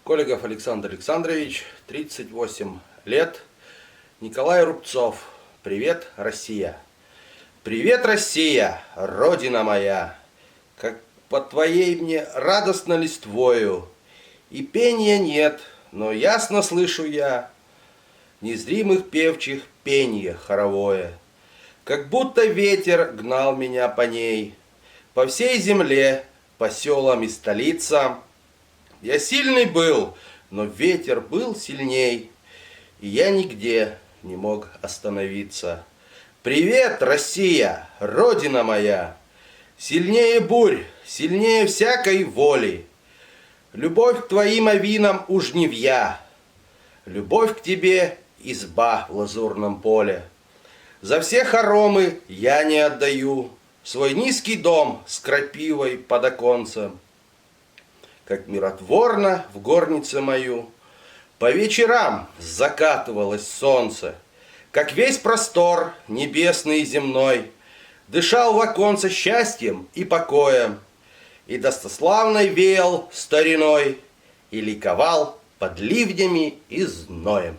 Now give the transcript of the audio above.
Колегов Александр Александрович, 38 лет. Николай Рубцов. Привет, Россия. Привет, Россия, Родина моя. Как по твоей мне радостно листвою. И пения нет, но ясно слышу я незримых певчих пенье хоровое. Как будто ветер гнал меня по ней, по всей земле, по селам и столицам. Я сильный был, но ветер был сильней, и я нигде не мог остановиться. Привет, Россия, Родина моя! Сильнее бурь, сильнее всякой воли. Любовь к твоим овинам у жнивья, любовь к тебе изба в лазурном поле. За все хоромы я не отдаю свой низкий дом с крапивой под оконцем. Как миротворно в горнице мою по вечерам закатывалось солнце, как весь простор небесный и земной дышал в оконце счастьем и покоем, и достославной веял стариной, и ликовал под ливнями и зноем.